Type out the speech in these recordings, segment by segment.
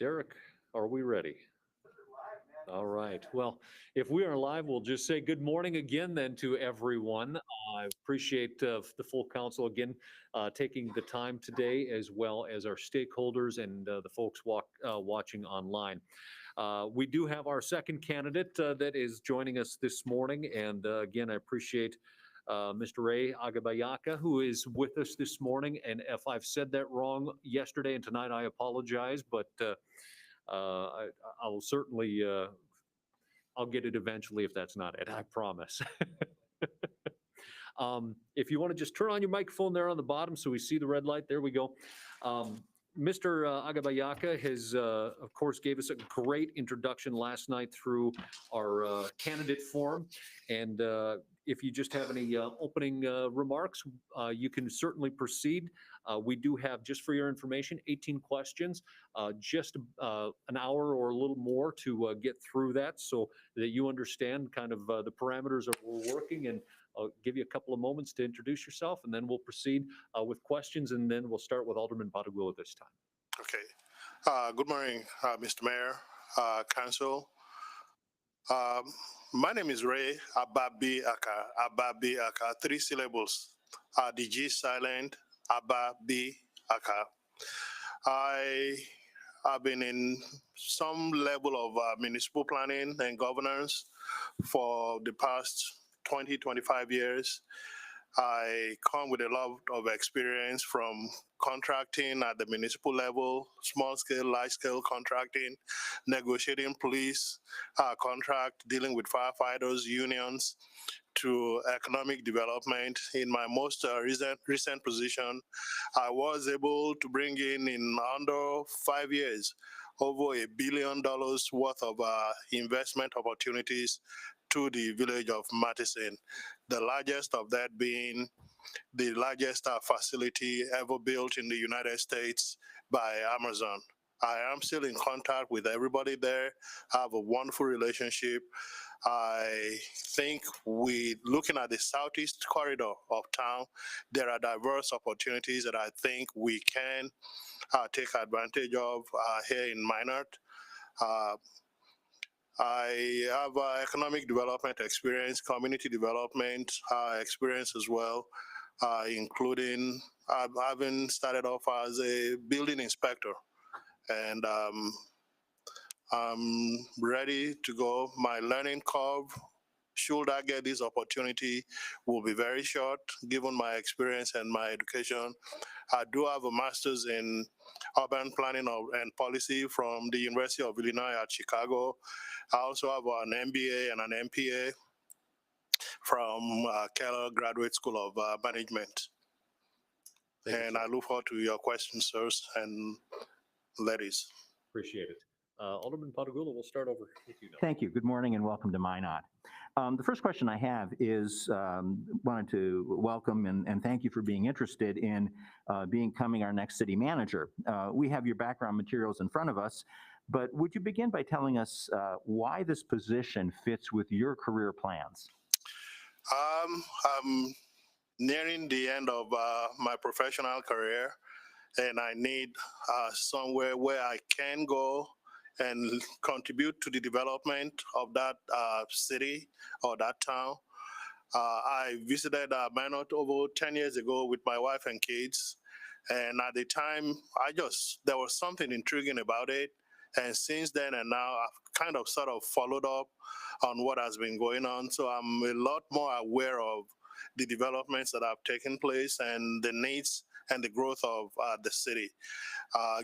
Derek, are we ready? All right. Well, if we are live, we'll just say good morning again then to everyone. I appreciate the full council again taking the time today, as well as our stakeholders and the folks watching online. We do have our second candidate that is joining us this morning, and again, I appreciate Mr. Ray Agbabiaka, who is with us this morning. And if I've said that wrong yesterday and tonight, I apologize, but I will certainly, I'll get it eventually if that's not it, I promise. If you want to just turn on your microphone there on the bottom so we see the red light, there we go. Mr. Agbabiaka has, of course, gave us a great introduction last night through our candidate forum. And if you just have any opening remarks, you can certainly proceed. We do have, just for your information, 18 questions, just an hour or a little more to get through that so that you understand kind of the parameters of what we're working. And I'll give you a couple of moments to introduce yourself, and then we'll proceed with questions, and then we'll start with Alderman Badagula this time. Okay. Good morning, Mr. Mayor, Council. My name is Ray Agbabiaka. Agbabiaka, 3 syllables. The G silent, Agbabiaka. I have been in some level of municipal planning and governance for the past 20, 25 years. I come with a lot of experience from contracting at the municipal level, small scale, large scale contracting, negotiating police contract, dealing with firefighters, unions, to economic development. In my most recent position, I was able to bring in under 5 years, over $1 billion worth of investment opportunities to the village of Madison, the largest of that being the largest facility ever built in the United States by Amazon. I am still in contact with everybody there. I have a wonderful relationship. I think looking at the southeast corridor of town, there are diverse opportunities that I think we can take advantage of here in Minot. I have economic development experience, community development experience as well, including having started off as a building inspector. And I'm ready to go. My learning curve, should I get this opportunity, will be very short, given my experience and my education. I do have a master's in urban planning and policy from the University of Illinois at Chicago. I also have an MBA and an MPA from Keller Graduate School of Management. And I look forward to your questions, sirs and ladies. Appreciate it. Alderman Badagula, we'll start over with you now. Thank you. Good morning and welcome to Minot. The first question I have is, wanted to welcome and thank you for being interested in becoming our next city manager. We have your background materials in front of us, but would you begin by telling us why this position fits with your career plans? I'm nearing the end of my professional career, and I need somewhere where I can go and contribute to the development of that city or that town. I visited Minot over 10 years ago with my wife and kids. And at the time, there was something intriguing about it. And since then and now, I've kind of sort of followed up on what has been going on. So I'm a lot more aware of the developments that have taken place and the needs and the growth of the city.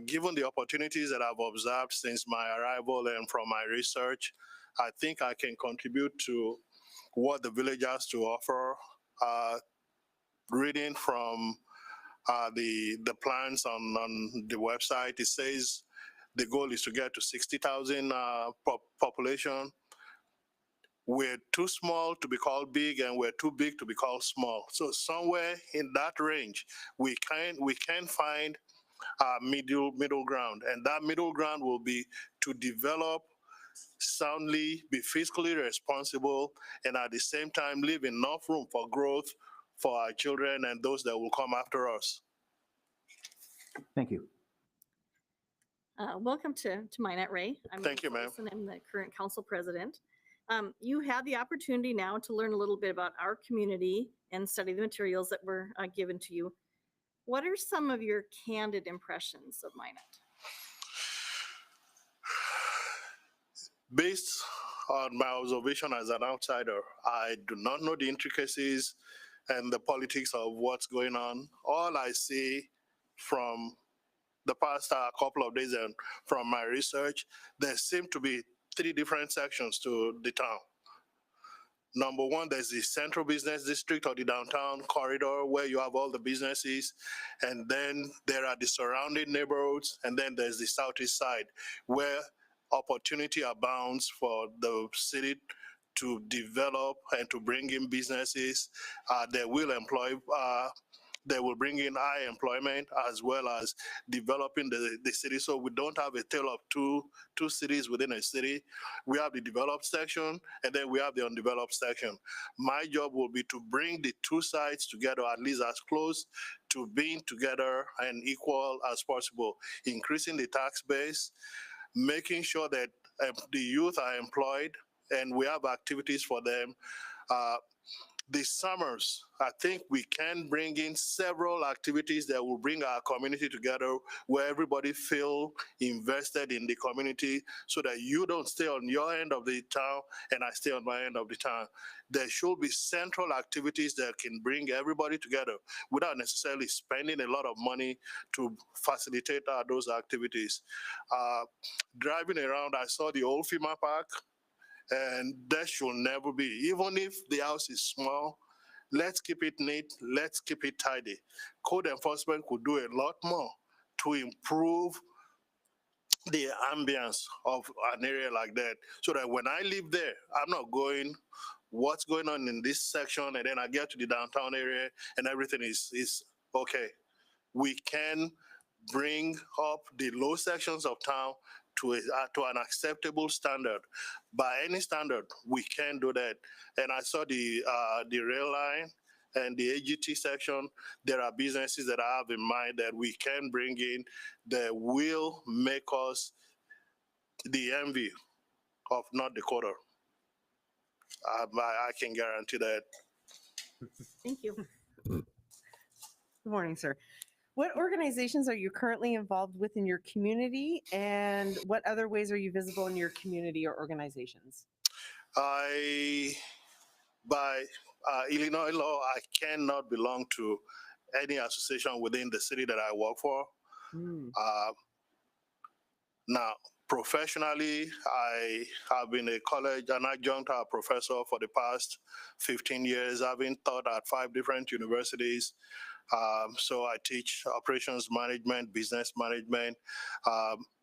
Given the opportunities that I've observed since my arrival and from my research, I think I can contribute to what the village has to offer. Reading from the plans on the website, it says the goal is to get to 60,000 population. We're too small to be called big, and we're too big to be called small. So somewhere in that range, we can find a middle ground, and that middle ground will be to develop soundly, be fiscally responsible, and at the same time leave enough room for growth for our children and those that will come after us. Thank you. Welcome to Minot, Ray. I'm Thank you, ma'am. and I'm the current council president. You had the opportunity now to learn a little bit about our community and study the materials that were given to you. What are some of your candid impressions of Minot? Based on my observation as an outsider, I do not know the intricacies and the politics of what's going on. All I see from the past couple of days and from my research, there seem to be three different sections to the town. Number one, there's the central business district or the downtown corridor where you have all the businesses. And then there are the surrounding neighborhoods. And then there's the southeast side where opportunity abounds for the city to develop and to bring in businesses that will employ they will bring in high employment as well as developing the city. So we don't have a tale of two cities within a city. We have the developed section and then we have the undeveloped section. My job will be to bring the two sides together, at least as close to being together and equal as possible, increasing the tax base, making sure that the youth are employed and we have activities for them. The summers, I think we can bring in several activities that will bring our community together where everybody feel invested in the community so that you don't stay on your end of the town and I stay on my end of the town. There should be central activities that can bring everybody together without necessarily spending a lot of money to facilitate those activities. Driving around, I saw the old FEMA Park. And that should never be. Even if the house is small, let's keep it neat, let's keep it tidy. Code enforcement could do a lot more to improve the ambience of an area like that so that when I live there, I'm not going, what's going on in this section, and then I get to the downtown area and everything is okay. We can bring up the low sections of town to an acceptable standard. By any standard, we can do that. And I saw the rail line and the AGT section. There are businesses that I have in mind that we can bring in that will make us the envy of North Dakota. I can guarantee that. Thank you. Good morning, sir. What organizations are you currently involved with in your community, and what other ways are you visible in your community or organizations? By Illinois law, I cannot belong to any association within the city that I work for. Now, professionally, I have been an adjunct professor for the past 15 years, having taught at 5 different universities. So I teach operations management, business management.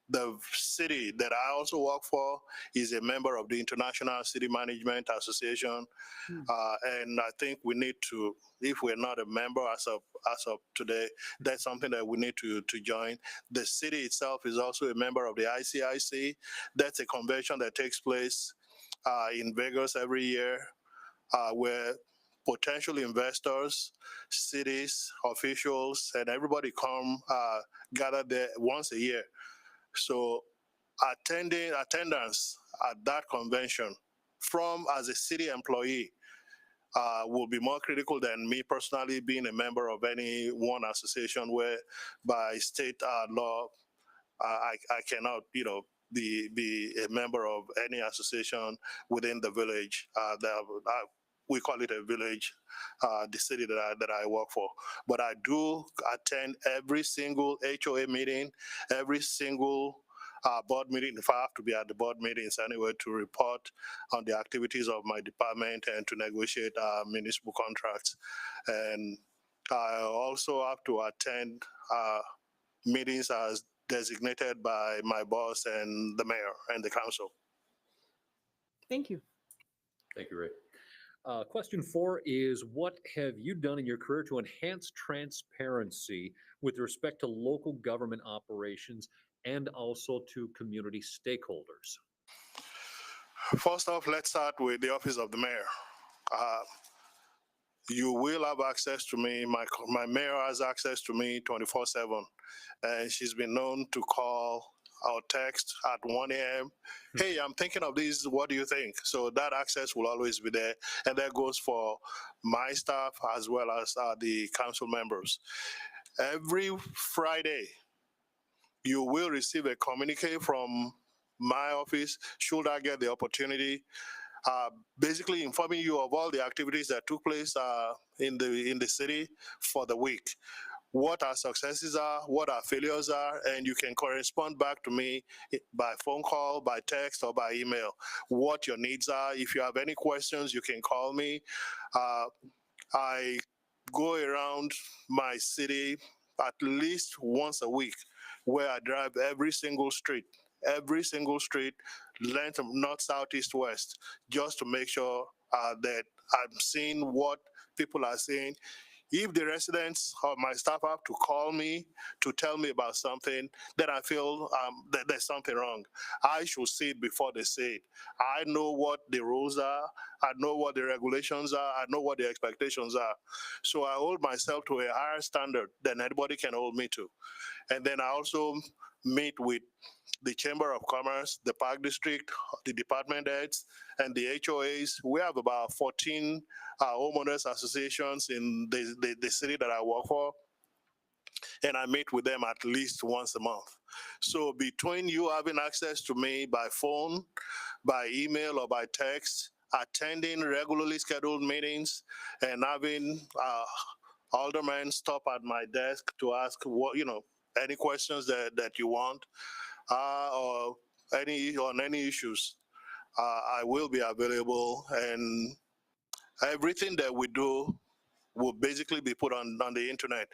The city that I also work for is a member of the International City Management Association. And I think we need to, if we're not a member as of today, that's something that we need to join. The city itself is also a member of the ICIC. That's a convention that takes place in Vegas every year where potential investors, cities, officials, and everybody come gather there once a year. So attendance at that convention as a city employee will be more critical than me personally being a member of any one association where by state law, I cannot, be a member of any association within the village. We call it a village, the city that I work for. But I do attend every single HOA meeting, every single board meeting, if I have to be at the board meetings anyway, to report on the activities of my department and to negotiate municipal contracts. And I also have to attend meetings as designated by my boss and the mayor and the council. Thank you. Thank you, Ray. Question 4 is, what have you done in your career to enhance transparency with respect to local government operations and also to community stakeholders? First off, let's start with the office of the mayor. You will have access to me. My mayor has access to me 24/7, and she's been known to call or text at 1 a.m. Hey, I'm thinking of this. What do you think? So that access will always be there. And that goes for my staff as well as the council members. Every Friday, you will receive a communique from my office should I get the opportunity, basically informing you of all the activities that took place in the city for the week, what our successes are, what our failures are, and you can correspond back to me by phone call, by text, or by email, what your needs are. If you have any questions, you can call me. I go around my city at least once a week where I drive every single street, length of north, south, east, west, just to make sure that I'm seeing what people are saying. If the residents or my staff have to call me to tell me about something, then I feel that there's something wrong. I should see it before they say it. I know what the rules are. I know what the regulations are. I know what the expectations are. So I hold myself to a higher standard than anybody can hold me to. And then I also meet with the Chamber of Commerce, the Park District, the department heads, and the HOAs. We have about 14 homeowners associations in the city that I work for, and I meet with them at least once a month. So between you having access to me by phone, by email, or by text, attending regularly scheduled meetings, and having aldermen stop at my desk to ask any questions that you want, or on any issues, I will be available, and everything that we do will basically be put on the internet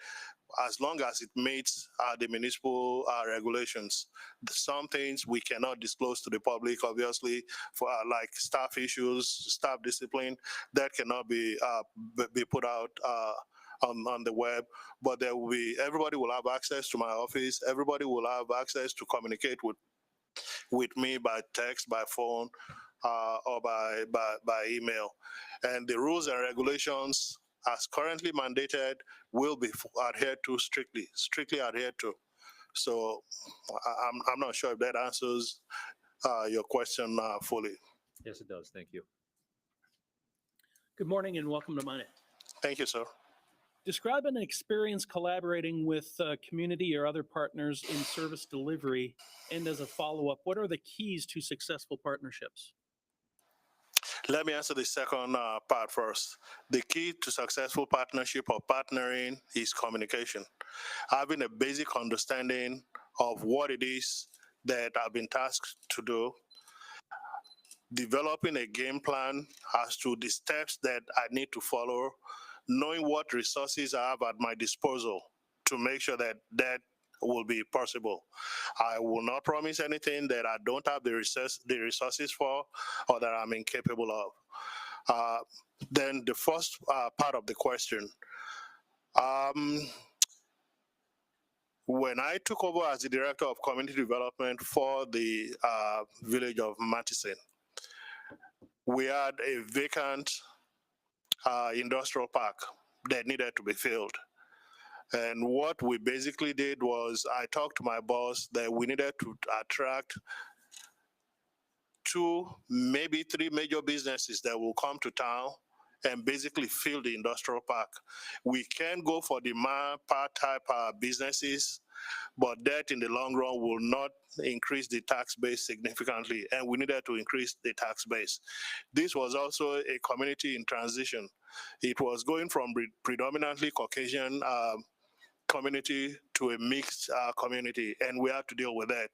as long as it meets the municipal regulations. Some things we cannot disclose to the public, obviously, for like staff issues, staff discipline, that cannot be put out on the web, but there will be, everybody will have access to my office. Everybody will have access to communicate with me by text, by phone, or by email. And the rules and regulations as currently mandated will be adhered to strictly adhered to. So I'm not sure if that answers your question fully. Yes, it does. Thank you. Good morning and welcome to Minot. Thank you, sir. Describe an experience collaborating with community or other partners in service delivery. And as a follow-up, what are the keys to successful partnerships? Let me answer the second part first. The key to successful partnership or partnering is communication. Having a basic understanding of what it is that I've been tasked to do, developing a game plan as to the steps that I need to follow, knowing what resources I have at my disposal to make sure that that will be possible. I will not promise anything that I don't have the resources for or that I'm incapable of. Then the first part of the question. When I took over as the Director of Community Development for the village of Matteson, we had a vacant industrial park that needed to be filled. And what we basically did was I talked to my boss that we needed to attract 2, maybe 3 major businesses that will come to town and basically fill the industrial park. We can go for the part type businesses, but that in the long run will not increase the tax base significantly, and we needed to increase the tax base. This was also a community in transition. It was going from predominantly Caucasian community to a mixed community, and we have to deal with that.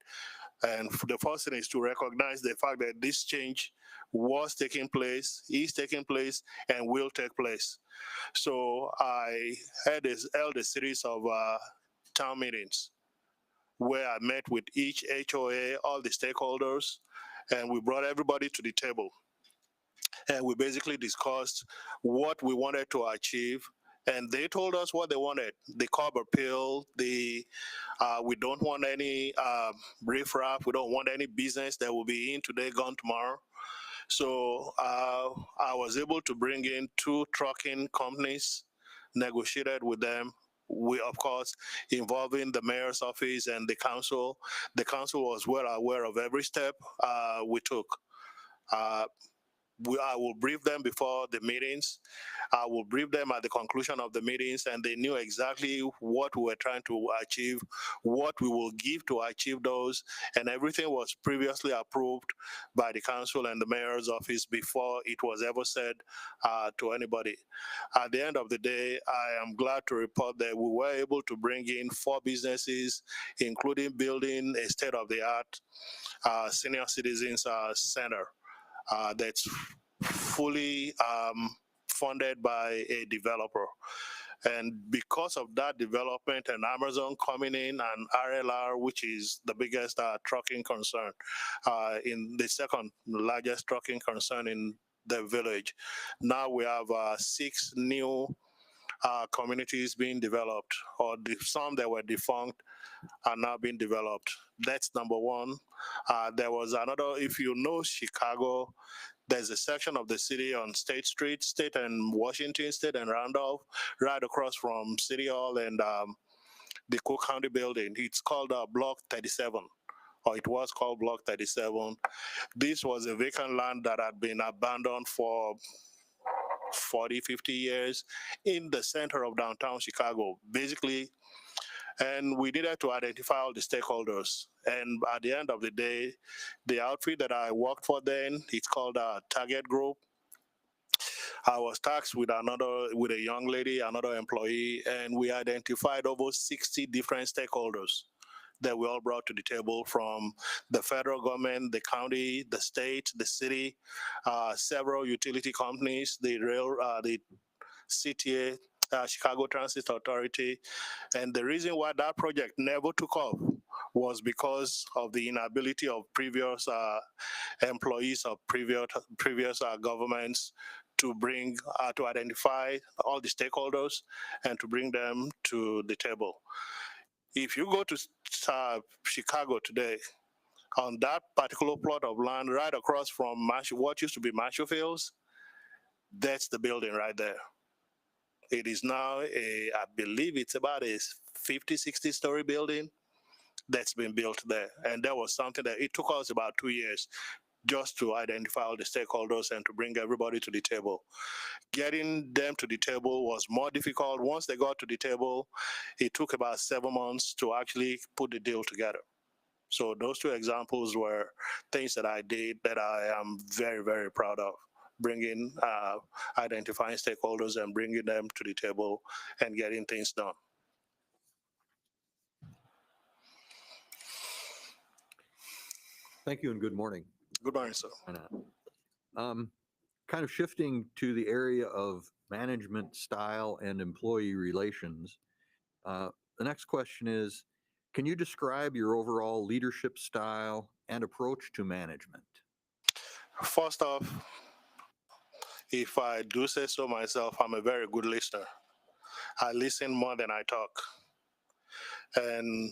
And the first thing is to recognize the fact that this change was taking place, is taking place, and will take place. So I held a series of town meetings where I met with each HOA, all the stakeholders, and we brought everybody to the table. And we basically discussed what we wanted to achieve, and they told us what they wanted. The curb appeal, we don't want any riffraff, we don't want any business that will be in today, gone tomorrow. So I was able to bring in 2 trucking companies, negotiated with them, we, of course, involving the mayor's office and the council. The council was well aware of every step we took. Uh, I will brief them before the meetings. I will brief them at the conclusion of the meetings, and they knew exactly what we were trying to achieve, what we will give to achieve those, and everything was previously approved by the council and the mayor's office before it was ever said to anybody. At the end of the day, I am glad to report that we were able to bring in 4 businesses, including building a state-of-the-art senior citizens center that's fully funded by a developer. And because of that development and Amazon coming in and RLR, which is the biggest trucking concern, in the second largest trucking concern in the village, now we have 6 new communities being developed, or some that were defunct are now being developed. That's number one. There was another, if you know Chicago, there's a section of the city on State Street, State and Washington, State and Randolph, right across from City Hall and the Cook County building. It's called Block 37, or it was called Block 37. This was a vacant land that had been abandoned for 40, 50 years in the center of downtown Chicago, basically. And we needed to identify all the stakeholders. And at the end of the day, the outfit that I worked for then, it's called Target Group. I was tasked with a young lady, another employee, and we identified over 60 different stakeholders that we all brought to the table, from the federal government, the county, the state, the city, several utility companies, the CTA, Chicago Transit Authority. And the reason why that project never took off was because of the inability of previous employees of previous governments to identify all the stakeholders and to bring them to the table. If you go to Chicago today, on that particular plot of land right across from what used to be Marshall Fields, that's the building right there. It is now I believe it's about a 50, 60-story building that's been built there. And that was something that it took us about 2 years just to identify all the stakeholders and to bring everybody to the table. Getting them to the table was more difficult. Once they got to the table, it took about 7 months to actually put the deal together. So those 2 examples were things that I did that I am very, very proud of. Identifying stakeholders and bringing them to the table and getting things done. Thank you and good morning. Good morning, sir. Kind of shifting to the area of management style and employee relations. The next question is, can you describe your overall leadership style and approach to management? First off, if I do say so myself, I'm a very good listener. I listen more than I talk. And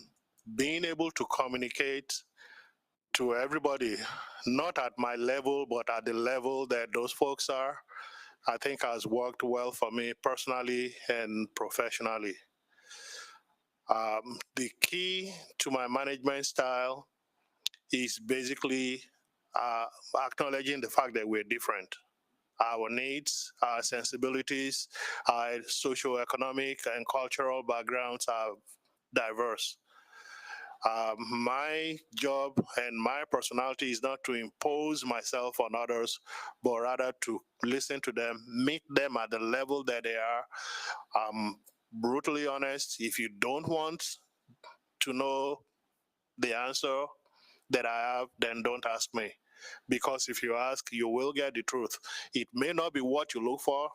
being able to communicate to everybody, not at my level, but at the level that those folks are, I think has worked well for me personally and professionally. The key to my management style is basically acknowledging the fact that we're different. Our needs, our sensibilities, our socioeconomic and cultural backgrounds are diverse. My job and my personality is not to impose myself on others, but rather to listen to them, meet them at the level that they are. Brutally honest, if you don't want to know the answer that I have, then don't ask me. Because if you ask, you will get the truth. It may not be what you look for.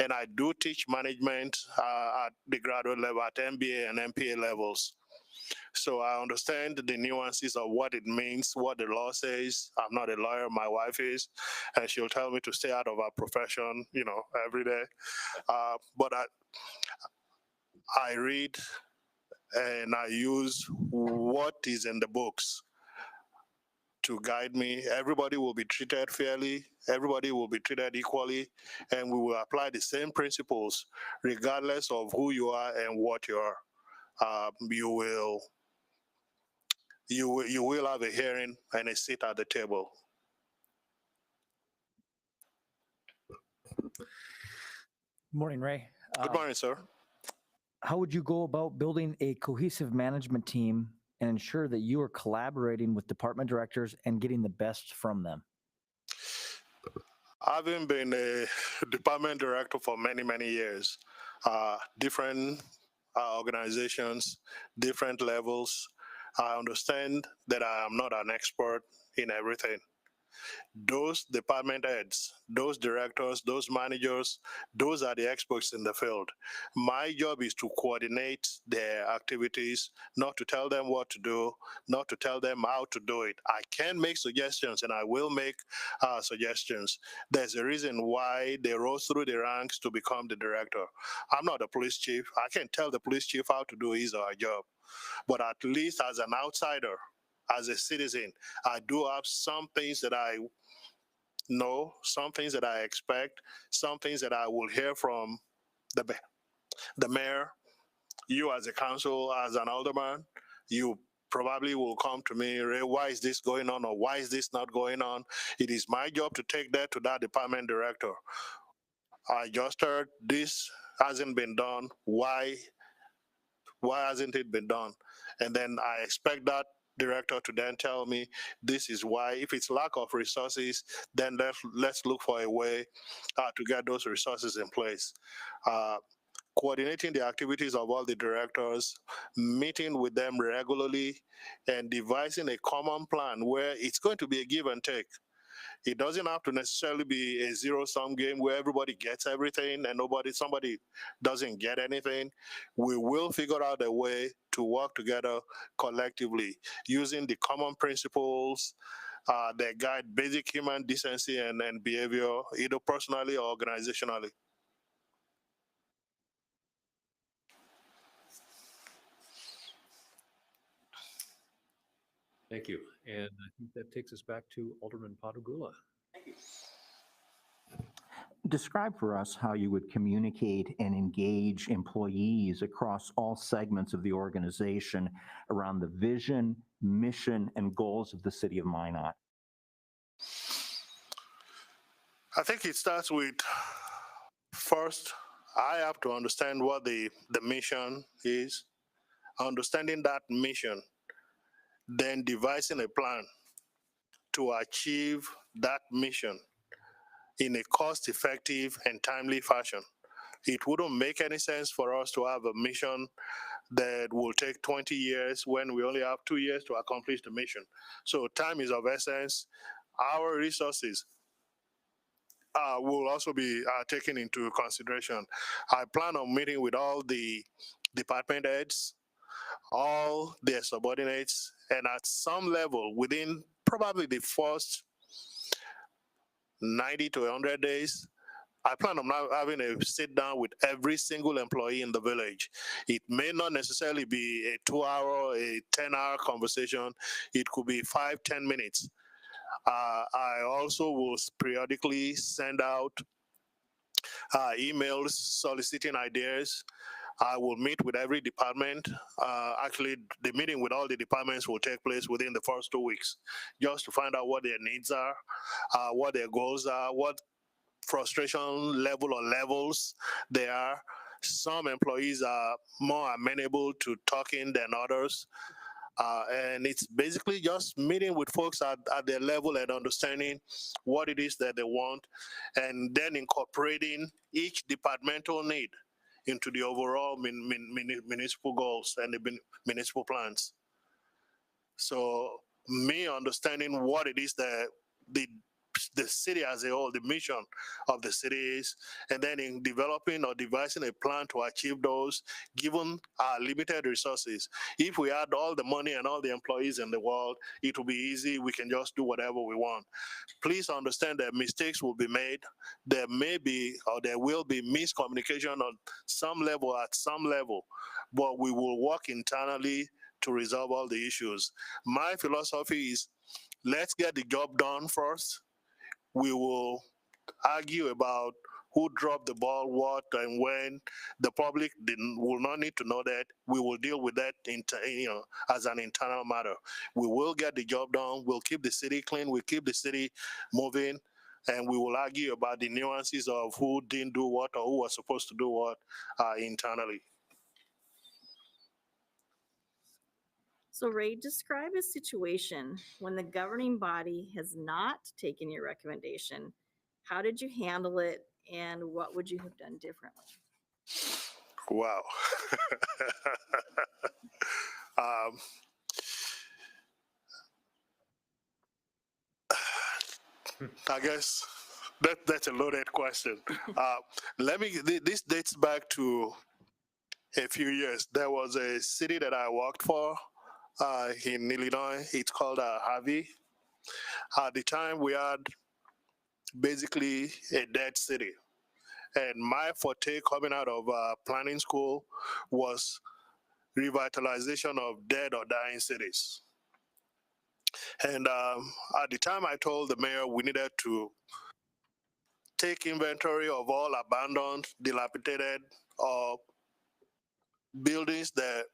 And I do teach management at the graduate level, at MBA and MPA levels. So I understand the nuances of what it means, what the law says. I'm not a lawyer, my wife is, and she'll tell me to stay out of our profession, every day. But I read and I use what is in the books to guide me. Everybody will be treated fairly, everybody will be treated equally, and we will apply the same principles regardless of who you are and what you are. You will have a hearing and a seat at the table. Morning, Ray. Good morning, sir. How would you go about building a cohesive management team and ensure that you are collaborating with department directors and getting the best from them? Having been a department director for many, many years, different organizations, different levels, I understand that I am not an expert in everything. Those department heads, those directors, those managers, those are the experts in the field. My job is to coordinate their activities, not to tell them what to do, not to tell them how to do it. I can make suggestions and I will make suggestions. There's a reason why they rose through the ranks to become the director. I'm not a police chief. I can't tell the police chief how to do his or her job. But at least as an outsider, as a citizen, I do have some things that I know, some things that I expect, some things that I will hear from the mayor, you as a council, as an alderman, you probably will come to me, Ray, why is this going on or why is this not going on? It is my job to take that to that department director. I just heard this hasn't been done. Why hasn't it been done? And then I expect that director to then tell me this is why. If it's lack of resources, then let's look for a way to get those resources in place. Coordinating the activities of all the directors, meeting with them regularly, and devising a common plan where it's going to be a give and take. It doesn't have to necessarily be a zero-sum game where everybody gets everything and somebody doesn't get anything. We will figure out a way to work together collectively using the common principles that guide basic human decency and behavior, either personally or organizationally. Thank you. And I think that takes us back to Alderman Padugula. Describe for us how you would communicate and engage employees across all segments of the organization around the vision, mission, and goals of the city of Minot. I think it starts with, first, I have to understand what the mission is, understanding that mission, then devising a plan to achieve that mission in a cost-effective and timely fashion. It wouldn't make any sense for us to have a mission that will take 20 years when we only have 2 years to accomplish the mission. So time is of essence. Our resources will also be taken into consideration. I plan on meeting with all the department heads, all their subordinates, and at some level within probably the first 90 to 100 days, I plan on now having a sit down with every single employee in the village. It may not necessarily be a 2-hour, a 10-hour conversation. It could be 5-10 minutes. I also will periodically send out emails soliciting ideas. I will meet with every department. Actually, the meeting with all the departments will take place within the first 2 weeks, just to find out what their needs are, what their goals are, what frustration level or levels they are. Some employees are more amenable to talking than others. And it's basically just meeting with folks at their level and understanding what it is that they want, and then incorporating each departmental need into the overall municipal goals and the municipal plans. So me understanding what it is that the city as a whole, the mission of the city is, and then in developing or devising a plan to achieve those, given our limited resources. If we had all the money and all the employees in the world, it will be easy. We can just do whatever we want. Please understand that mistakes will be made. There may be, or there will be miscommunication on some level, at some level, but we will work internally to resolve all the issues. My philosophy is let's get the job done first. We will argue about who dropped the ball, what, and when. The public will not need to know that. We will deal with that as an internal matter. We will get the job done. We'll keep the city clean. We'll keep the city moving. And we will argue about the nuances of who didn't do what or who was supposed to do what internally. So Ray, describe a situation when the governing body has not taken your recommendation. How did you handle it and what would you have done differently? Wow. um, I guess that's a loaded question. This dates back to a few years. There was a city that I worked for in Illinois. It's called Harvey. At the time, we had basically a dead city. And my forte coming out of planning school was revitalization of dead or dying cities. And at the time, I told the mayor we needed to take inventory of all abandoned, dilapidated, or buildings that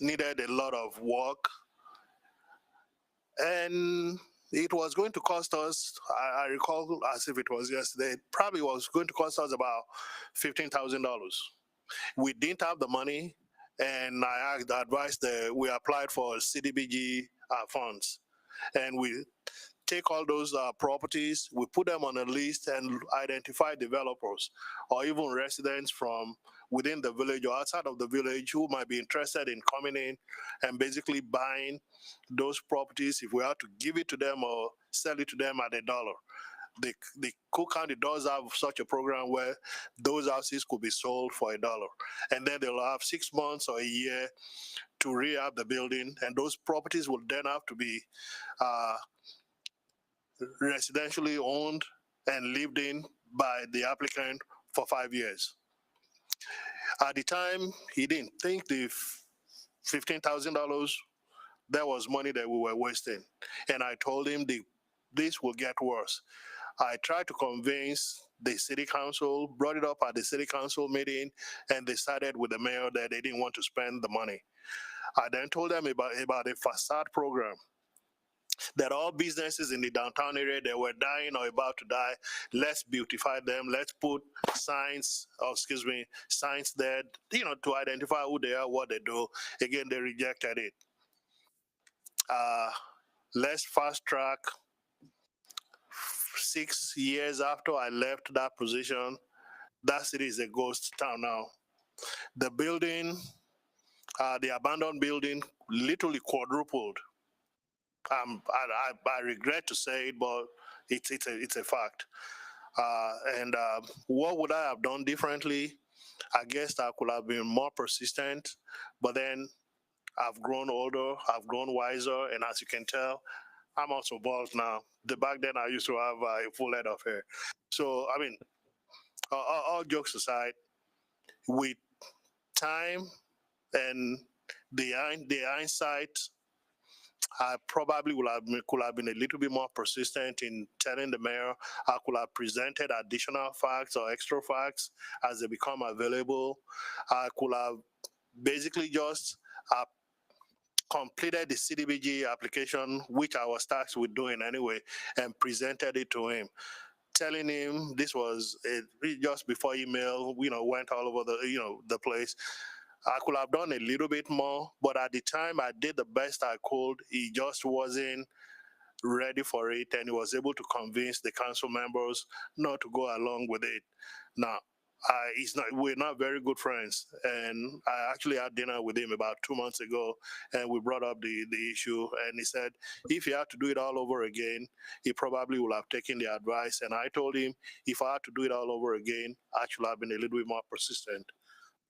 needed a lot of work. And it was going to cost us, I recall as if it was yesterday, it probably was going to cost us about $15,000. We didn't have the money, and I advised that we applied for CDBG funds. And we take all those properties, we put them on a list and identify developers or even residents from within the village or outside of the village who might be interested in coming in and basically buying those properties if we have to give it to them or sell it to them at $1. The Cook County does have such a program where those houses could be sold for $1. And then they'll have 6 months or a year to rehab the building, and those properties will then have to be residentially owned and lived in by the applicant for 5 years. At the time, he didn't think the $15,000, that was money that we were wasting. And I told him this will get worse. I tried to convince the city council, brought it up at the city council meeting, and decided with the mayor that they didn't want to spend the money. I then told them about a facade program that all businesses in the downtown area that were dying or about to die, let's beautify them. Let's put signs there, to identify who they are, what they do. Again, they rejected it. Let's fast track. 6 years after I left that position, that city is a ghost town now. The building, the abandoned building, literally quadrupled. I regret to say it, but it's a fact. And what would I have done differently? I guess I could have been more persistent, but then I've grown older, I've grown wiser, and as you can tell, I'm also bald now. Back then I used to have a full head of hair. So, I mean, all jokes aside, with time and the hindsight, I probably could have been a little bit more persistent in telling the mayor. I could have presented additional facts or extra facts as they become available. I could have basically just completed the CDBG application, which I was tasked with doing anyway, and presented it to him, telling him this was just before email, went all over the place. I could have done a little bit more, but at the time I did the best I could. He just wasn't ready for it, and he was able to convince the council members not to go along with it. Now, we're not very good friends, and I actually had dinner with him about 2 months ago, and we brought up the issue, and he said if he had to do it all over again, he probably would have taken the advice. And I told him if I had to do it all over again, I should have been a little bit more persistent.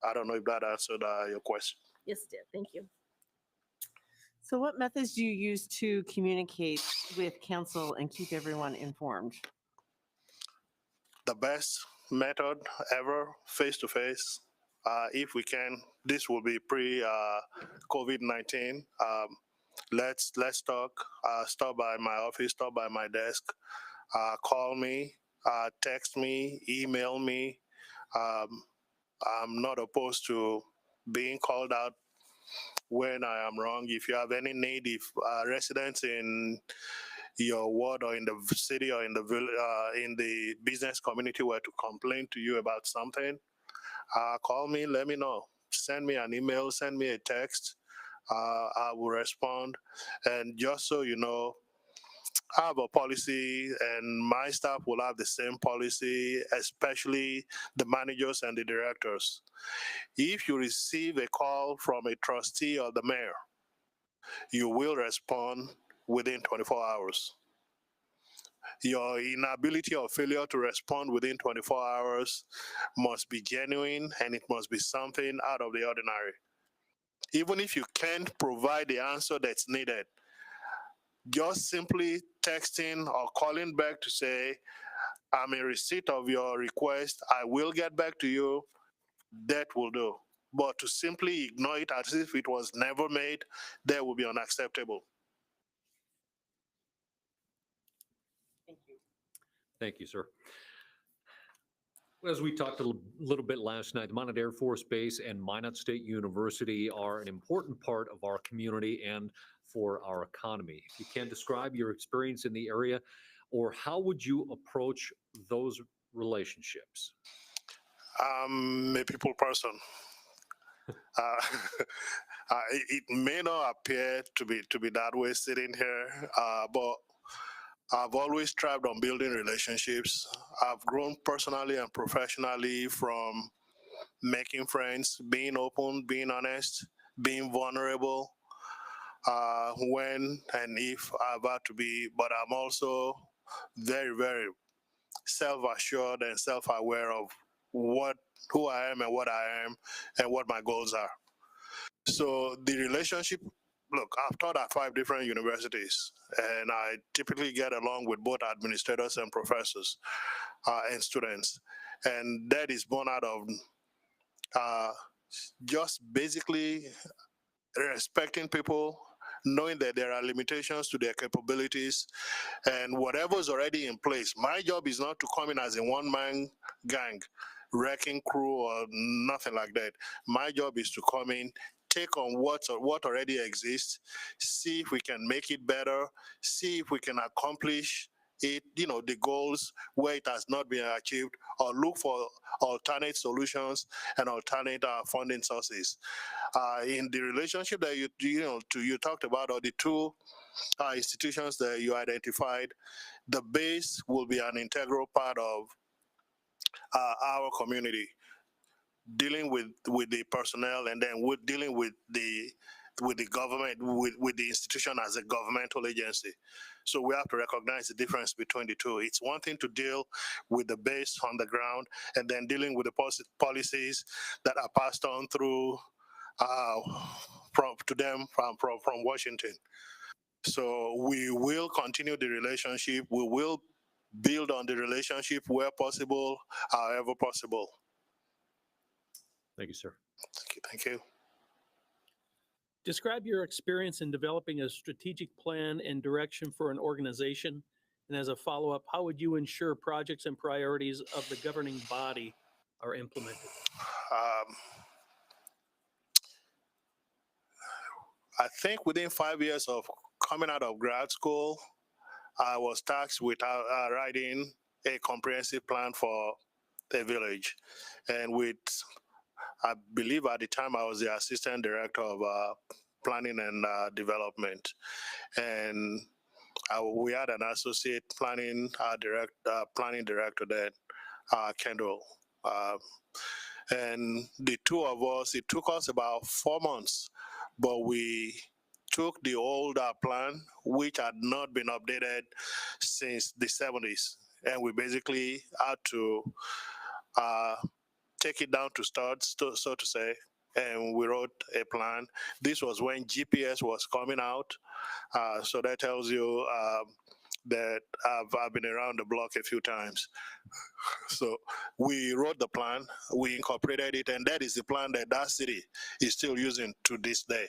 I don't know if that answered your question. Yes, it did. Thank you. So what methods do you use to communicate with council and keep everyone informed? The best method ever, face-to-face. If we can, this will be pre-COVID-19. let's talk. Stop by my office, stop by my desk, call me, text me, email me. Um, I'm not opposed to being called out when I am wrong. If you have any need, if residents in your ward or in the city or in the business community were to complain to you about something, call me, let me know. Send me an email, send me a text. I will respond. And just so you know, I have a policy, and my staff will have the same policy, especially the managers and the directors. If you receive a call from a trustee or the mayor, you will respond within 24 hours. Your inability or failure to respond within 24 hours must be genuine, and it must be something out of the ordinary. Even if you can't provide the answer that's needed, just simply texting or calling back to say, I'm in receipt of your request, I will get back to you, that will do. But to simply ignore it as if it was never made, that will be unacceptable. Thank you. Thank you, sir. As we talked a little bit last night, the Minot Air Force Base and Minot State University are an important part of our community and for our economy. If you can describe your experience in the area, or how would you approach those relationships? I'm a people person. It may not appear to be that way sitting here, but I've always thrived on building relationships. I've grown personally and professionally from making friends, being open, being honest, being vulnerable when and if I've had to be. But I'm also very, very self-assured and self-aware of who I am and what I am and what my goals are. So the relationship, look, I've taught at 5 different universities, and I typically get along with both administrators and professors and students. And that is born out of just basically respecting people, knowing that there are limitations to their capabilities, and whatever's already in place. My job is not to come in as a one-man gang, wrecking crew or nothing like that. My job is to come in, take on what already exists, see if we can make it better, see if we can accomplish it, the goals where it has not been achieved, or look for alternate solutions and alternate funding sources. In the relationship that you talked about, or the two institutions that you identified, the base will be an integral part of our community, dealing with the personnel, and then with dealing with the government, with the institution as a governmental agency. So we have to recognize the difference between the two. It's one thing to deal with the base on the ground, and then dealing with the policies that are passed on through to them from Washington. So we will continue the relationship. We will build on the relationship where possible, however possible. Thank you, sir. Thank you. Describe your experience in developing a strategic plan and direction for an organization. And as a follow-up, how would you ensure projects and priorities of the governing body are implemented? I think within 5 years of coming out of grad school, I was tasked with writing a comprehensive plan for the village. And I believe at the time I was the assistant director of planning and development. And we had an associate planning director there, Kendall. And the two of us, it took us about 4 months, but we took the old plan, which had not been updated since the 70s, and we basically had to take it down to start, so to say, and we wrote a plan. This was when GPS was coming out, so that tells you that I've been around the block a few times. So we wrote the plan, we incorporated it, and that is the plan that city is still using to this day.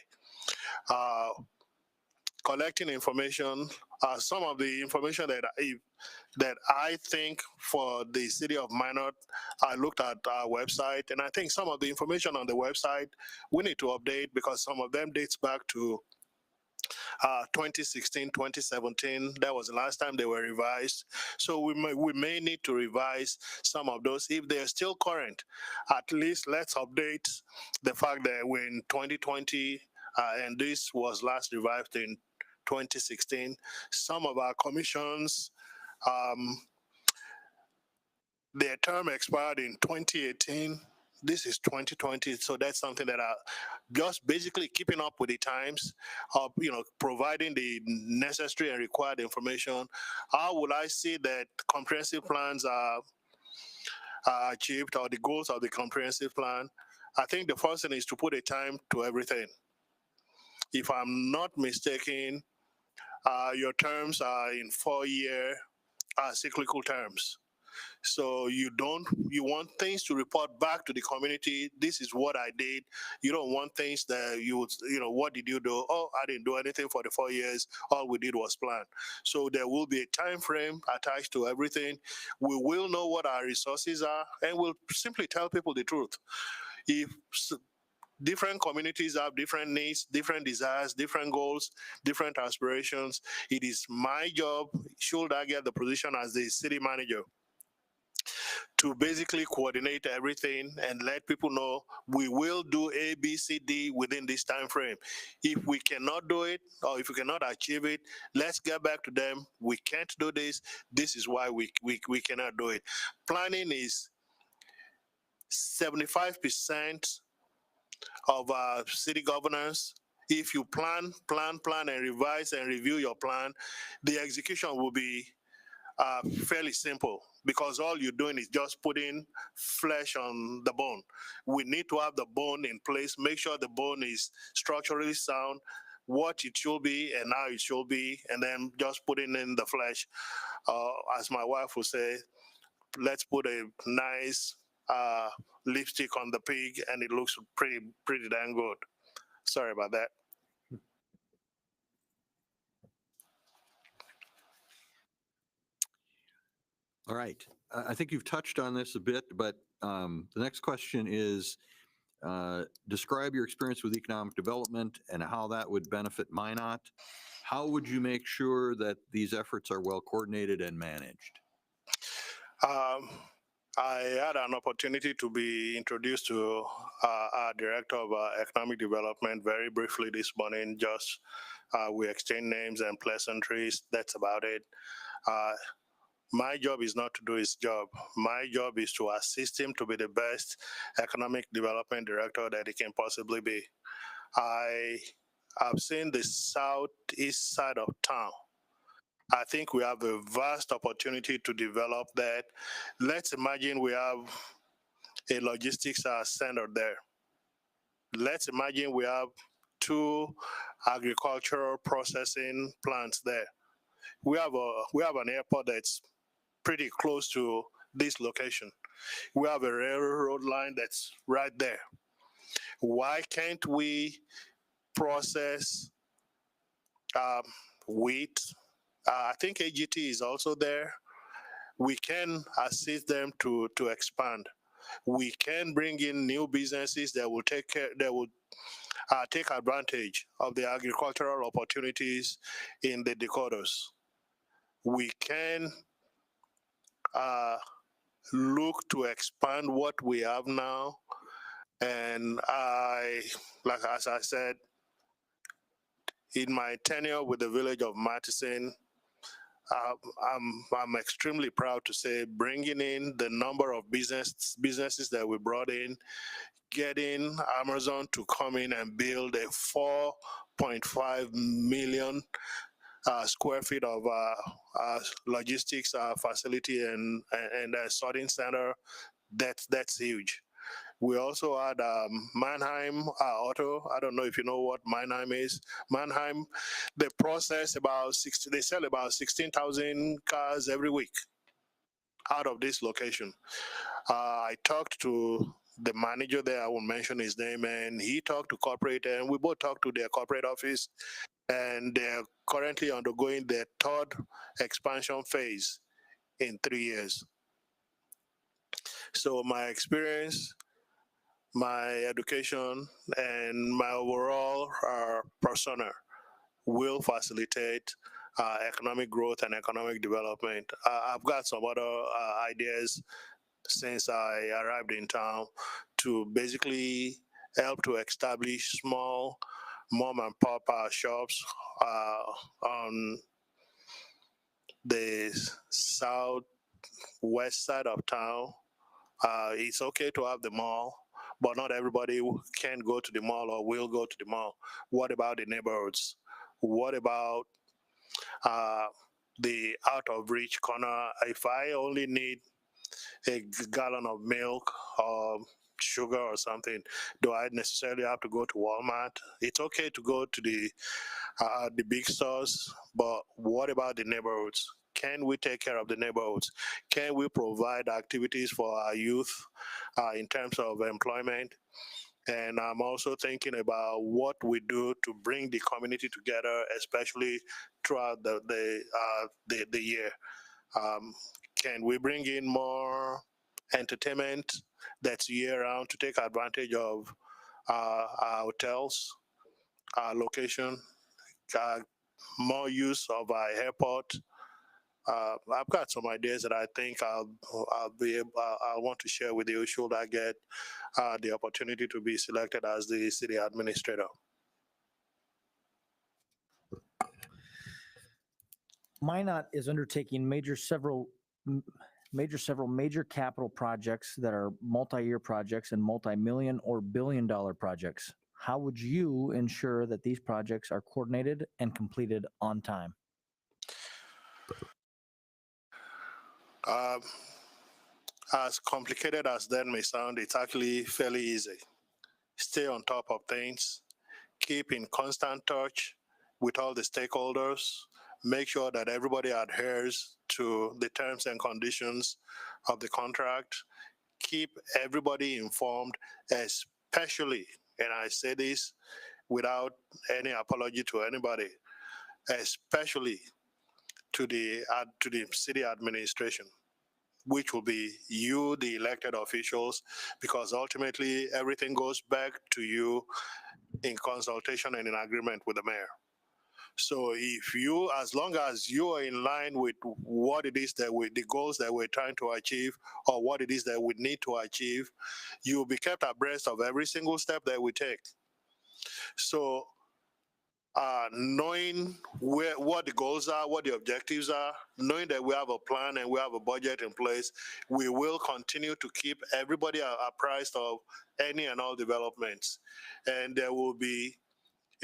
collecting information. Some of the information that I think for the city of Minot, I looked at our website, and I think some of the information on the website we need to update because some of them dates back to 2016, 2017. That was the last time they were revised. So we may need to revise some of those. If they're still current, at least let's update the fact that we're in 2020, and this was last revised in 2016. Some of our commissions, um, their term expired in 2018. This is 2020, so that's something that I just basically keeping up with the times, providing the necessary and required information. How will I see that comprehensive plans are achieved or the goals of the comprehensive plan? I think the first thing is to put a time to everything. If I'm not mistaken, your terms are in 4-year cyclical terms. So you want things to report back to the community. This is what I did. You don't want things that what did you do? Oh, I didn't do anything for the 4 years. All we did was plan. So there will be a time frame attached to everything. We will know what our resources are, and we'll simply tell people the truth. If different communities have different needs, different desires, different goals, different aspirations, it is my job, should I get the position as the city manager, to basically coordinate everything and let people know we will do A, B, C, D within this time frame. If we cannot do it or if we cannot achieve it, let's get back to them. We can't do this. This is why we cannot do it. Planning is 75% of our city governance. If you plan, and revise and review your plan, the execution will be fairly simple because all you're doing is just putting flesh on the bone. We need to have the bone in place, make sure the bone is structurally sound, what it should be and how it should be, and then just putting in the flesh. As my wife would say, let's put a nice lipstick on the pig and it looks pretty damn good. Sorry about that. All right. I think you've touched on this a bit, but the next question is describe your experience with economic development and how that would benefit Minot. How would you make sure that these efforts are well coordinated and managed? I had an opportunity to be introduced to our director of economic development very briefly this morning. Just we exchanged names and pleasantries. That's about it. My job is not to do his job. My job is to assist him to be the best economic development director that he can possibly be. I have seen the southeast side of town. I think we have a vast opportunity to develop that. Let's imagine we have a logistics center there. Let's imagine we have 2 agricultural processing plants there. We have an airport that's pretty close to this location. We have a railroad line that's right there. Why can't we process wheat? I think AGT is also there. We can assist them to expand. We can bring in new businesses that will take advantage of the agricultural opportunities in the Dakotas. We can look to expand what we have now. And as I said, in my tenure with the village of Matteson, I'm extremely proud to say bringing in the number of businesses that we brought in, getting Amazon to come in and build a 4.5 million square feet of logistics facility and sorting center. That's huge. We also had Mannheim Auto. I don't know if you know what Mannheim is. Mannheim, they sell about 16,000 cars every week out of this location. I talked to the manager there, I won't mention his name, and he talked to corporate, and we both talked to their corporate office. and they're currently undergoing their third expansion phase in 3 years. So my experience, my education, and my overall persona will facilitate economic growth and economic development. I've got some other ideas since I arrived in town to basically help to establish small mom and pop shops on the southwest side of town. It's okay to have the mall, but not everybody can go to the mall or will go to the mall. What about the neighborhoods? What about the out of reach corner? If I only need a gallon of milk or sugar or something, do I necessarily have to go to Walmart? It's okay to go to the big stores, but what about the neighborhoods? Can we take care of the neighborhoods? Can we provide activities for our youth in terms of employment? And I'm also thinking about what we do to bring the community together, especially throughout the year. Can we bring in more entertainment that's year round to take advantage of our hotels, our location, more use of our airport? I've got some ideas that I think I'll want to share with you should I get the opportunity to be selected as the city administrator. Minot is undertaking major capital projects that are multi-year projects and multi-million or billion-dollar projects. How would you ensure that these projects are coordinated and completed on time? As complicated as that may sound, it's actually fairly easy. Stay on top of things, keep in constant touch with all the stakeholders, make sure that everybody adheres to the terms and conditions of the contract, keep everybody informed, especially, and I say this without any apology to anybody, especially to the city administration, which will be you, the elected officials, because ultimately everything goes back to you in consultation and in agreement with the mayor. So if you, as long as you are in line with what it is that the goals that we're trying to achieve or what it is that we need to achieve, you'll be kept abreast of every single step that we take. So knowing what the goals are, what the objectives are, knowing that we have a plan and we have a budget in place, we will continue to keep everybody apprised of any and all developments. And there will be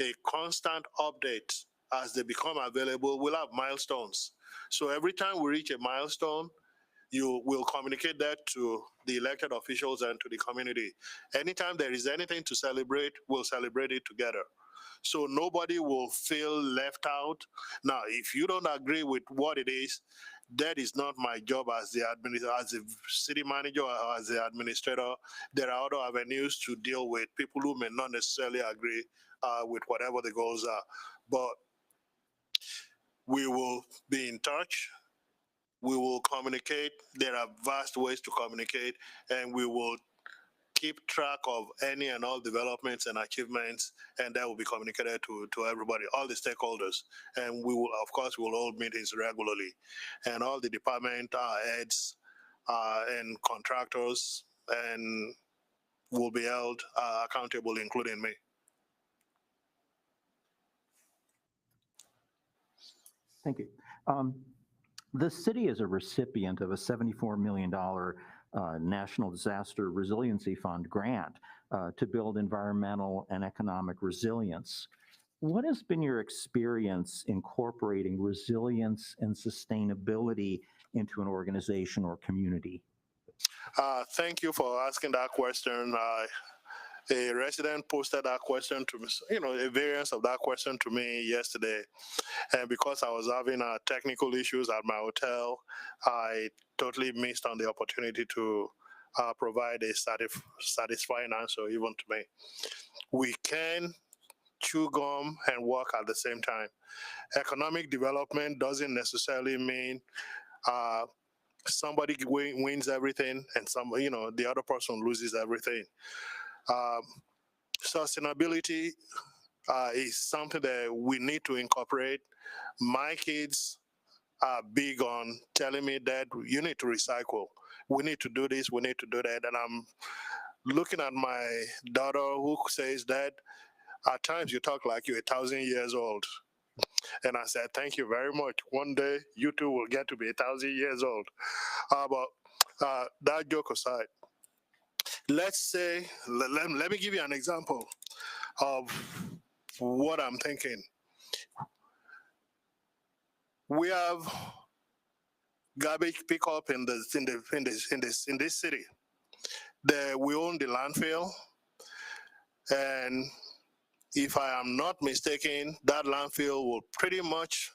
a constant update as they become available. We'll have milestones. So every time we reach a milestone, you will communicate that to the elected officials and to the community. Anytime there is anything to celebrate, we'll celebrate it together. So nobody will feel left out. Now, if you don't agree with what it is, that is not my job as the city manager or as the administrator. There are other avenues to deal with people who may not necessarily agree with whatever the goals are. But we will be in touch. We will communicate. There are vast ways to communicate, and we will keep track of any and all developments and achievements, and that will be communicated to everybody, all the stakeholders. And we will, of course, we'll hold meetings regularly. And all the department heads and contractors and will be held accountable, including me. Thank you. The city is a recipient of a $74 million National Disaster Resiliency Fund grant to build environmental and economic resilience. What has been your experience incorporating resilience and sustainability into an organization or community? Thank you for asking that question. A resident posted that question to me, a variance of that question to me yesterday. And because I was having technical issues at my hotel, I totally missed on the opportunity to provide a satisfying answer even to me. We can chew gum and work at the same time. Economic development doesn't necessarily mean somebody wins everything and the other person loses everything. Um, Sustainability is something that we need to incorporate. My kids are big on telling me that you need to recycle. We need to do this, we need to do that. And I'm looking at my daughter who says that at times you talk like you're 1,000 years old. And I said, thank you very much. One day you too will get to be 1,000 years old. But that joke aside, let's say, let me give you an example of what I'm thinking. We have garbage pickup in this city. We own the landfill, and if I am not mistaken, that landfill will pretty much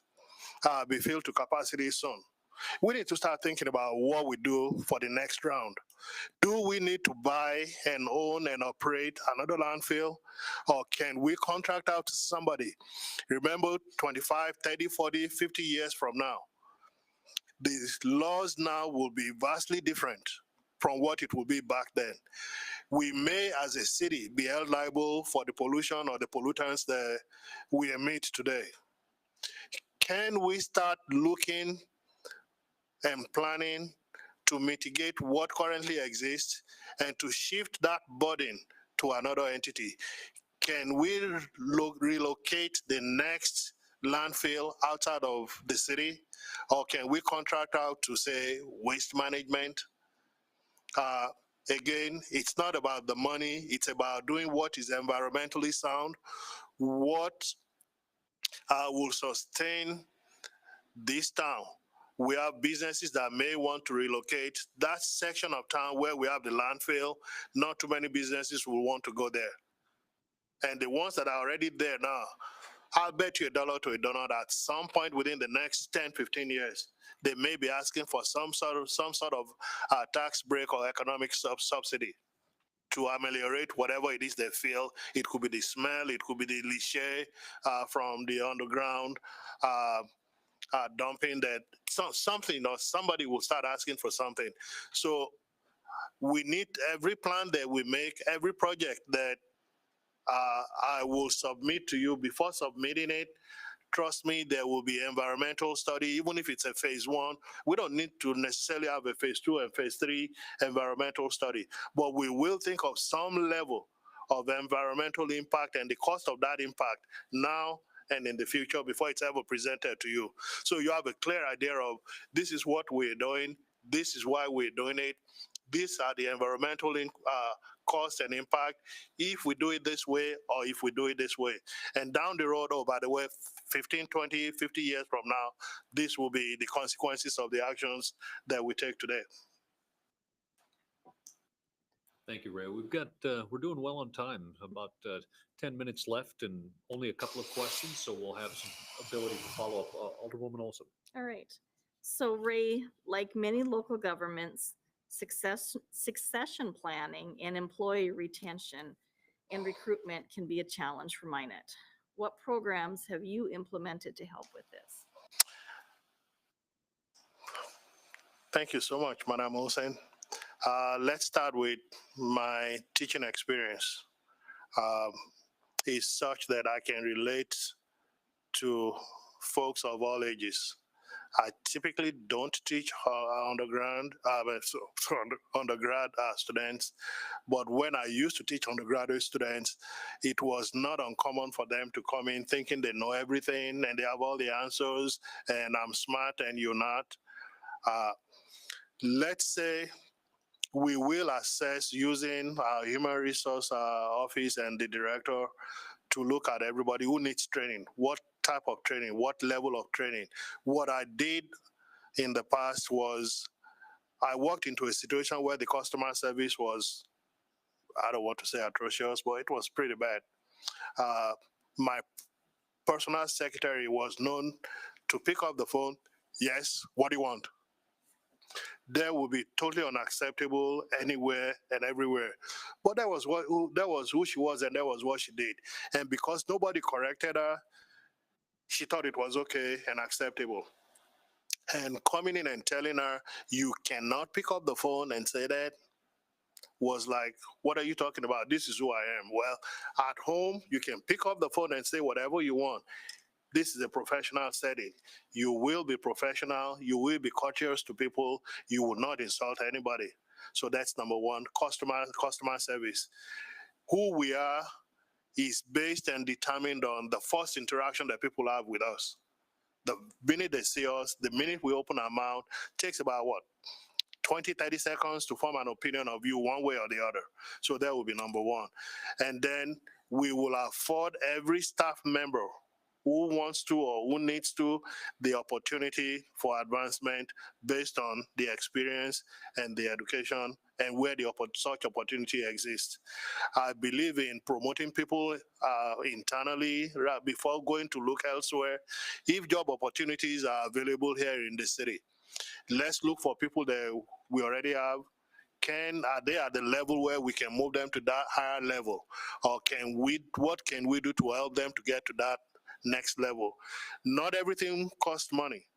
be filled to capacity soon. We need to start thinking about what we do for the next round. Do we need to buy and own and operate another landfill, or can we contract out to somebody? Remember, 25, 30, 40, 50 years from now, the laws now will be vastly different from what it will be back then. We may, as a city, be held liable for the pollution or the pollutants that we emit today. Can we start looking and planning to mitigate what currently exists and to shift that burden to another entity? Can we relocate the next landfill outside of the city, or can we contract out to, say, waste management? Again, it's not about the money, it's about doing what is environmentally sound, what will sustain this town. We have businesses that may want to relocate. That section of town where we have the landfill, not too many businesses will want to go there. And the ones that are already there now, I'll bet you $1 to a donut at some point within the next 10, 15 years, they may be asking for some sort of tax break or economic subsidy to ameliorate whatever it is they feel. It could be the smell, it could be the leachate from the underground dumping, that something or somebody will start asking for something. So we need every plan that we make, every project that I will submit to you. Before submitting it, trust me, there will be environmental study, even if it's a phase 1. We don't need to necessarily have a phase 2 and phase 3 environmental study, but we will think of some level of environmental impact and the cost of that impact now and in the future before it's ever presented to you. So you have a clear idea of this is what we're doing, this is why we're doing it, these are the environmental cost and impact if we do it this way or if we do it this way. And down the road, oh, by the way, 15, 20, 50 years from now, this will be the consequences of the actions that we take today. Thank you, Ray. We're doing well on time, about 10 minutes left and only a couple of questions, so we'll have some ability to follow up. Alderwoman Olson. All right. So Ray, like many local governments, succession planning and employee retention and recruitment can be a challenge for Minot. What programs have you implemented to help with this? Thank you so much, Madam Olsen. Let's start with my teaching experience. Is such that I can relate to folks of all ages. I typically don't teach undergrad students, but when I used to teach undergraduate students, it was not uncommon for them to come in thinking they know everything and they have all the answers and I'm smart and you're not. Let's say we will assess using our human resource office and the director to look at everybody who needs training. What type of training? What level of training? What I did in the past was I walked into a situation where the customer service was, I don't want to say atrocious, but it was pretty bad. My personal secretary was known to pick up the phone. Yes, what do you want? that would be totally unacceptable anywhere and everywhere. But that was who she was, and that was what she did. And because nobody corrected her, she thought it was okay and acceptable. And coming in and telling her you cannot pick up the phone and say that was like, what are you talking about? This is who I am. Well, at home, you can pick up the phone and say whatever you want. This is a professional setting. You will be professional. You will be courteous to people. You will not insult anybody. So that's number one, customer service. Who we are is based and determined on the first interaction that people have with us. The minute they see us, the minute we open our mouth, takes about what? 20, 30 seconds to form an opinion of you one way or the other. So that will be number one. And then we will afford every staff member who wants to or who needs to the opportunity for advancement based on the experience and the education and where such opportunity exists. I believe in promoting people internally before going to look elsewhere. If job opportunities are available here in the city, let's look for people that we already have. Are they at the level where we can move them to that higher level? Or what can we do to help them to get to that next level? Not everything costs money.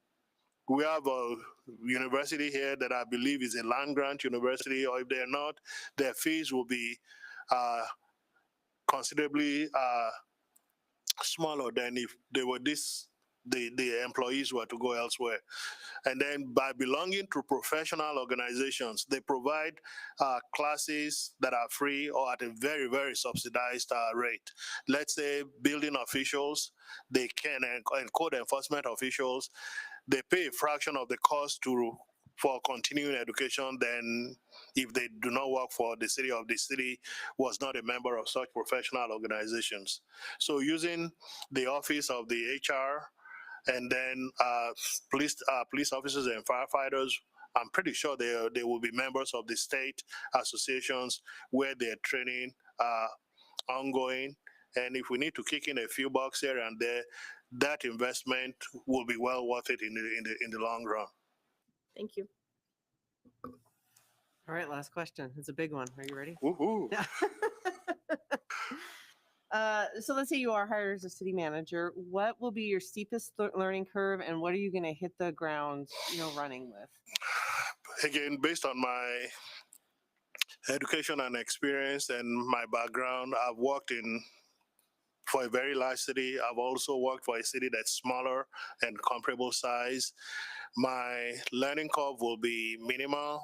We have a university here that I believe is a land grant university, or if they're not, their fees will be considerably smaller than if they were the employees were to go elsewhere. And then by belonging to professional organizations, they provide classes that are free or at a very, very subsidized rate. Let's say building officials, they can, and code enforcement officials, they pay a fraction of the cost for continuing education than if they do not work for the city of the city, was not a member of such professional organizations. So using the office of the HR, and then police officers and firefighters, I'm pretty sure they will be members of the state associations where their training ongoing. And if we need to kick in a few bucks here and there, that investment will be well worth it in the long run. Thank you. All right, last question. It's a big one. Are you ready? Woohoo! So let's say you are hired as a city manager. What will be your steepest learning curve, and what are you going to hit the ground, running with? Again, based on my education and experience and my background, I've worked for a very large city. I've also worked for a city that's smaller and comparable size. My learning curve will be minimal.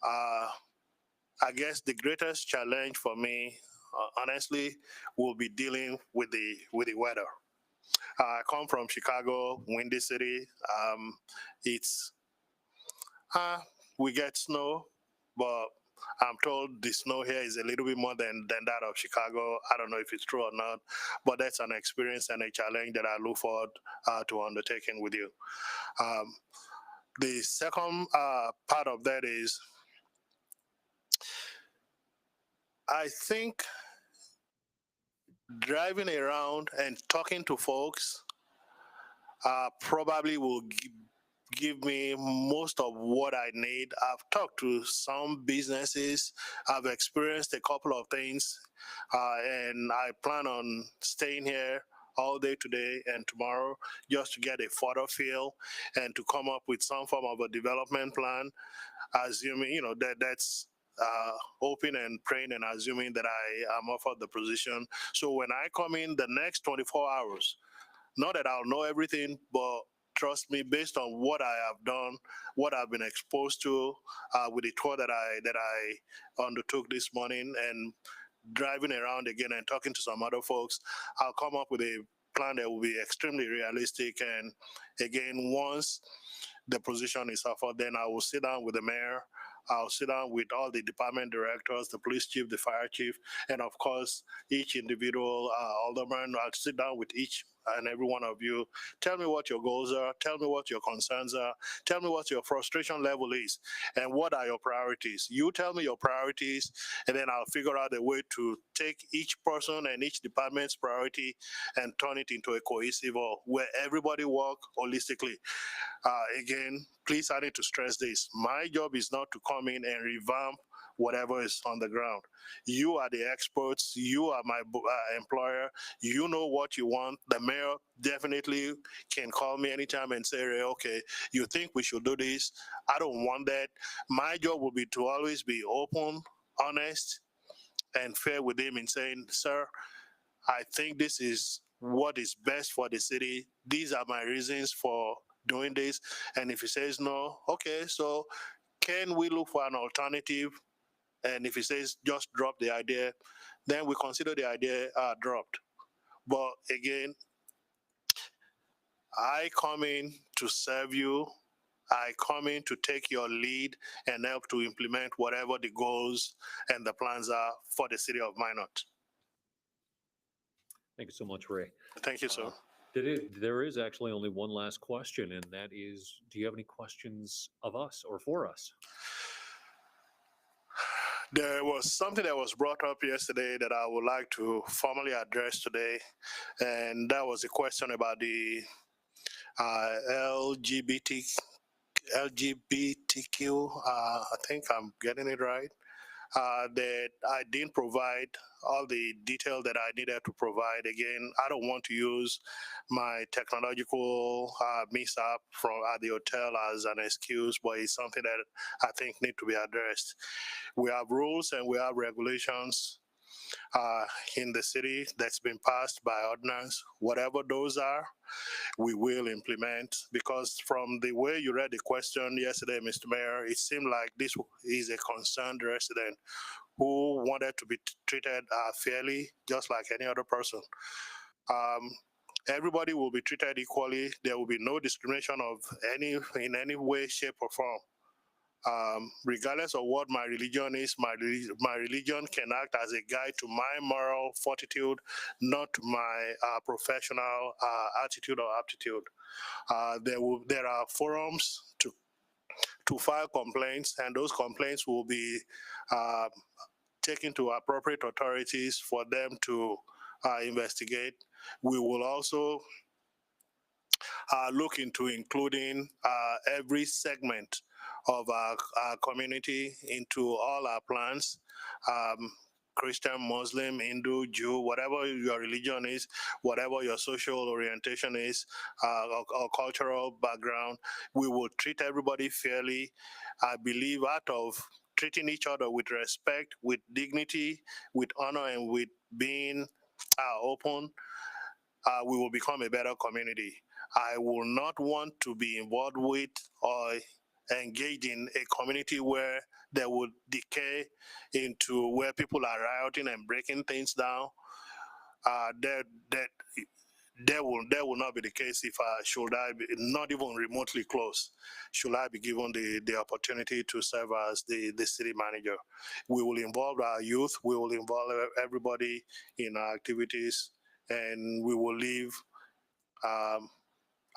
I guess the greatest challenge for me, honestly, will be dealing with the weather. I come from Chicago, windy city. We get snow, but I'm told the snow here is a little bit more than that of Chicago. I don't know if it's true or not, but that's an experience and a challenge that I look forward to undertaking with you. The second part of that is, I think driving around and talking to folks probably will give me most of what I need. I've talked to some businesses. I've experienced a couple of things, and I plan on staying here all day today and tomorrow just to get a further feel and to come up with some form of a development plan, assuming, that's hoping and praying and assuming that I am offered the position. So when I come in the next 24 hours, not that I'll know everything, but trust me, based on what I have done, what I've been exposed to with the tour that I undertook this morning, and driving around again and talking to some other folks, I'll come up with a plan that will be extremely realistic. And again, once the position is offered, then I will sit down with the mayor. I'll sit down with all the department directors, the police chief, the fire chief, and of course, each individual alderman. I'll sit down with each and every one of you. Tell me what your goals are. Tell me what your concerns are. Tell me what your frustration level is and what are your priorities. You tell me your priorities, and then I'll figure out a way to take each person and each department's priority and turn it into a cohesive whole where everybody work holistically. Again, please, I need to stress this. My job is not to come in and revamp whatever is on the ground. You are the experts. You are my employer. You know what you want. The mayor definitely can call me anytime and say, "Ray, okay, you think we should do this? I don't want that." My job will be to always be open, honest, and fair with him in saying, "Sir, I think this is what is best for the city. These are my reasons for doing this." And if he says no, okay, so can we look for an alternative? And if he says just drop the idea, then we consider the idea dropped. But again, I come in to serve you. I come in to take your lead and help to implement whatever the goals and the plans are for the city of Minot. Thank you so much, Ray. Thank you, sir. There is actually only one last question, and that is, do you have any questions of us or for us? There was something that was brought up yesterday that I would like to formally address today, and that was a question about the LGBTQ. I think I'm getting it right. That I didn't provide all the detail that I needed to provide. Again, I don't want to use my technological mishap from at the hotel as an excuse, but it's something that I think need to be addressed. We have rules and we have regulations in the city that's been passed by ordinance. Whatever those are, we will implement, because from the way you read the question yesterday, Mr. Mayor, it seemed like this is a concerned resident who wanted to be treated fairly, just like any other person. Everybody will be treated equally. There will be no discrimination in any way, shape, or form. Regardless of what my religion is, my religion can act as a guide to my moral fortitude, not my professional attitude or aptitude. There are forums to file complaints, and those complaints will be taken to appropriate authorities for them to investigate. We will also look into including every segment of our community into all our plans. Christian, Muslim, Hindu, Jew, whatever your religion is, whatever your social orientation is, or cultural background, we will treat everybody fairly. I believe out of treating each other with respect, with dignity, with honor, and with being open, we will become a better community. I will not want to be involved with or engage in a community where they would decay into where people are rioting and breaking things down. That will not be the case if should I be not even remotely close. Should I be given the opportunity to serve as the city manager? We will involve our youth. We will involve everybody in our activities, and we will live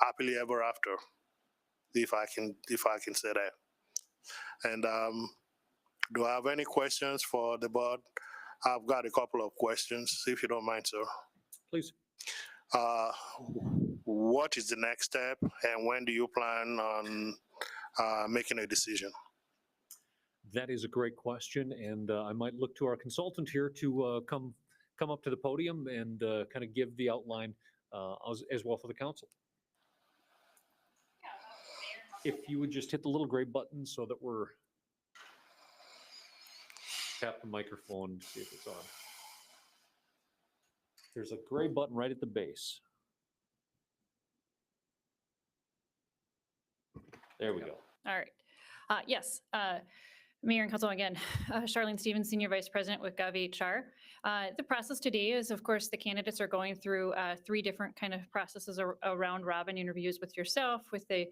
happily ever after, if I can say that. And do I have any questions for the board? I've got a couple of questions, if you don't mind, sir. Please. What is the next step, and when do you plan on making a decision? That is a great question, and I might look to our consultant here to come up to the podium and kind of give the outline as well for the council. If you would just hit the little gray button so that we're tap the microphone to see if it's on. There's a gray button right at the base. There we go. All right. Yes. Mayor and Council, again, Charlene Stevens, Senior Vice President with Agbabiaka. The process today is, of course, the candidates are going through 3 different kind of processes around robin interviews with yourself, with the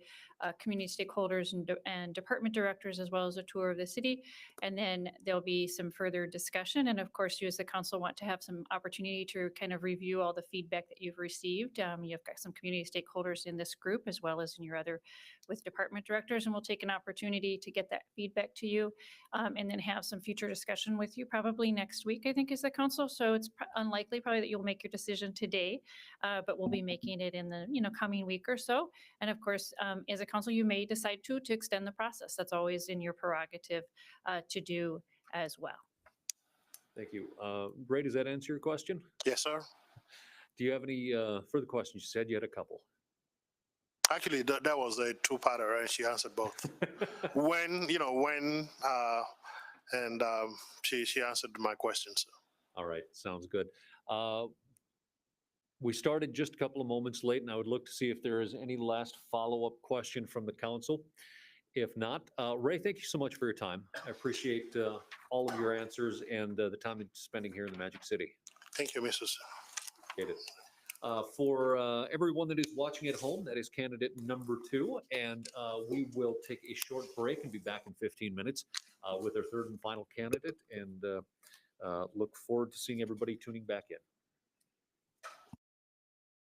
community stakeholders and department directors, as well as a tour of the city. And then there'll be some further discussion. And of course, you as the council want to have some opportunity to kind of review all the feedback that you've received. You've got some community stakeholders in this group, as well as in your other with department directors, and we'll take an opportunity to get that feedback to you, and then have some future discussion with you probably next week, I think, is the council. So it's unlikely probably that you'll make your decision today, but we'll be making it in the coming week or so. And of course, as a council, you may decide to extend the process. That's always in your prerogative to do as well. Thank you. Ray, does that answer your question? Yes, sir. Do you have any further questions? You said you had a couple. Actually, that was a two-parter, right? She answered both. when, and she answered my questions. All right, sounds good. We started just a couple of moments late, and I would look to see if there is any last follow-up question from the council. If not, Ray, thank you so much for your time. I appreciate all of your answers and the time you're spending here in the Magic City. Thank you, Mrs. Appreciate it. For everyone that is watching at home, that is candidate number 2, and we will take a short break and be back in 15 minutes with our third and final candidate, and look forward to seeing everybody tuning back in.